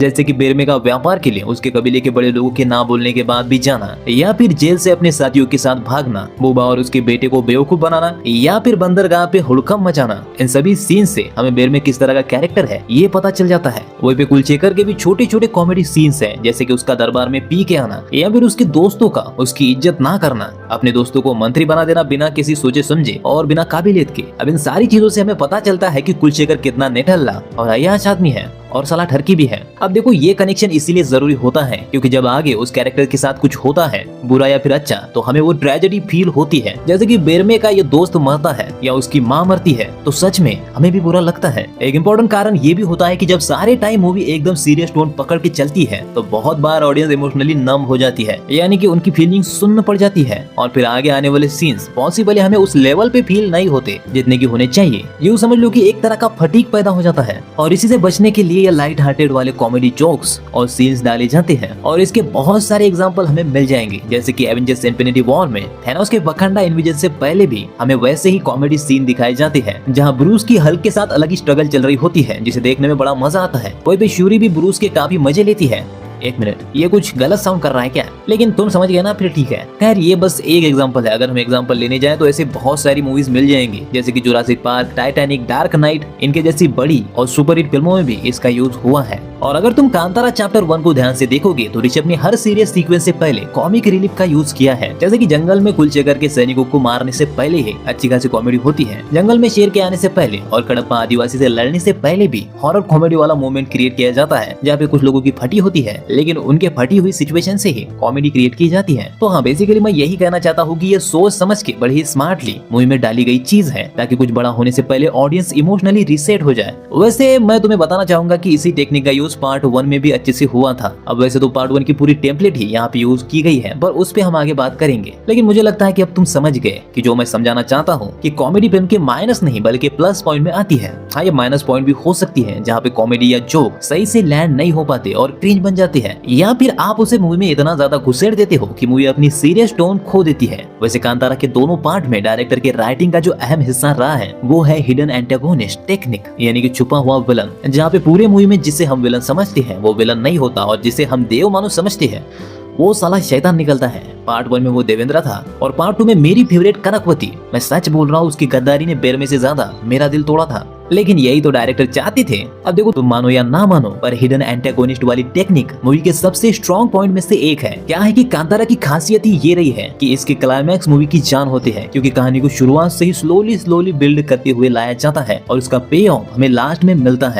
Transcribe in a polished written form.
जैसे कि बेरमे का व्यापार के लिए उसके कबीले के बड़े लोगों के ना बोलने के बाद भी जाना, या फिर जेल से अपने साथियों के साथ भागना, बुबा और उसके बेटे को बेवकूफ बनाना, या फिर बंदरगाह पे हुड़कम मचाना। इन सभी सीन से हमें बेरमे किस तरह का कैरेक्टर है ये पता चल जाता है। वहीं पे कुलचेकर के भी छोटे छोटे कॉमेडी सीन्स हैं, जैसे कि उसका दरबार में पी के आना, या फिर उसके दोस्तों का उसकी इज्जत ना करना, अपने दोस्तों को मंत्री बना देना बिना किसी सोचे समझे और बिना काबिलियत के। अब इन सारी चीजों से हमें पता चलता है कि कुलचेकर कितना निठल्ला और अय्याश आदमी है और साला ठरकी भी है। अब देखो ये कनेक्शन इसीलिए जरूरी होता है क्योंकि जब आगे उस कैरेक्टर के साथ कुछ होता है, बुरा या फिर अच्छा, तो हमें वो ट्रेजेडी फील होती है। जैसे कि बेरमे का ये दोस्त मरता है या उसकी माँ मरती है तो सच में हमें भी बुरा लगता है। एक इम्पोर्टेंट कारण ये भी होता है कि जब सारे टाइम मूवी एकदम सीरियस टोन पकड़ के चलती है तो बहुत बार ऑडियंस इमोशनली नम हो जाती है, यानी कि उनकी फीलिंग सुन्न पड़ जाती है और फिर आगे आने वाले सीन्स पॉसिबल हमें उस लेवल पे फील नहीं होते जितने की होने चाहिए। यूँ समझ लो कि एक तरह का फटीग पैदा हो जाता है और इसी से बचने के लिए ये लाइट हार्टेड वाले कॉमेडी जोक्स और सीन्स डाले जाते हैं और इसके बहुत सारे एग्जांपल हमें मिल जाएंगे। जैसे कि एवेंजर्स इन्फिनिटी वॉर में थैनोस के वकांडा इन्वेजन से पहले भी हमें वैसे ही कॉमेडी सीन दिखाए जाते हैं जहां ब्रूस की हल्क के साथ अलग ही स्ट्रगल चल रही होती है जिसे देखने में बड़ा मजा आता है। वहीं पे शूरी भी ब्रूस के काफी मजे लेती है। एक मिनट, ये कुछ गलत साउंड कर रहा है क्या? लेकिन तुम समझ गए ना, फिर ठीक है। खैर ये बस एक एग्जांपल है, अगर हम एग्जांपल लेने जाएं तो ऐसे बहुत सारी मूवीज मिल जाएंगी जैसे कि Jurassic park, Titanic, dark night, इनके जैसी बड़ी और सुपर हिट फिल्मों में भी इसका यूज हुआ है। और अगर तुम कांतारा चैप्टर 1 को ध्यान से देखोगे तो ऋषभ ने हर सीरियस सीक्वेंस से पहले कॉमिक रिलीफ का यूज किया है। जैसे कि जंगल में कुलचेकर के सैनिकों को मारने से पहले ही अच्छी खासी कॉमेडी होती है, जंगल में शेर के आने से पहले और कडप्पा आदिवासी से लड़ने से पहले भी हॉरर कॉमेडी वाला मोमेंट क्रिएट किया जाता है जहाँ पे कुछ लोगों की फटी होती है लेकिन उनके फटी हुई सिचुएशन से ही कॉमेडी क्रिएट की जाती है। तो हाँ, बेसिकली मैं यही कहना चाहता हूँ कि ये सोच समझ के बड़ी ही स्मार्टली मूवी में डाली गई चीज है ताकि कुछ बड़ा होने से पहले ऑडियंस इमोशनली रीसेट हो जाए। वैसे मैं तुम्हें बताना चाहूंगा कि इसी टेक्निक का यूज पार्ट 1 में भी अच्छे से हुआ था। अब वैसे तो पार्ट 1 की पूरी टेम्पलेट ही यहाँ पे यूज की गई है पर उस पे हम आगे बात करेंगे। लेकिन मुझे लगता है कि अब तुम समझ गए कि जो मैं समझाना चाहता हूँ कि कॉमेडी फिल्म के माइनस नहीं बल्कि प्लस पॉइंट में आती है। हाँ, ये माइनस पॉइंट भी हो सकती है जहाँ पे कॉमेडी या जोक सही से लैंड नहीं हो पाते और क्रिंज बन जाते हैं, या फिर आप उसे मूवी में इतना ज्यादा घुसेड़ देते हो कि मूवी अपनी सीरियस टोन खो देती है। वैसे कांतारा के दोनों पार्ट में डायरेक्टर के राइटिंग का जो अहम हिस्सा रहा है वो है हिडन एंटागोनिस्ट टेक्निक, यानी कि छुपा हुआ विलन, जहाँ पे पूरे मूवी में जिसे हम विलन समझते हैं वो विलन नहीं होता और जिसे हम देव मानो समझते हैं वो साला शैतान निकलता है। पार्ट 1 में वो देवेंद्र था और पार्ट 2 में मेरी फेवरेट कनकवती, मैं सच बोल रहा हूँ, उसकी गद्दारी ने बेरमे से ज्यादा मेरा दिल तोड़ा था। लेकिन यही तो डायरेक्टर चाहते थे। अब देखो, तुम मानो या ना मानो पर हिडन एंटागोनिस्ट वाली टेक्निक मूवी के सबसे स्ट्रॉन्ग पॉइंट में से एक है। क्या है कि कांतारा की खासियत ही ये रही है कि इसके क्लाइमैक्स मूवी की जान होते हैं क्योंकि कहानी को शुरुआत से ही स्लोली बिल्ड करते हुए लाया जाता है और उसका पे ऑफ हमें लास्ट में मिलता है।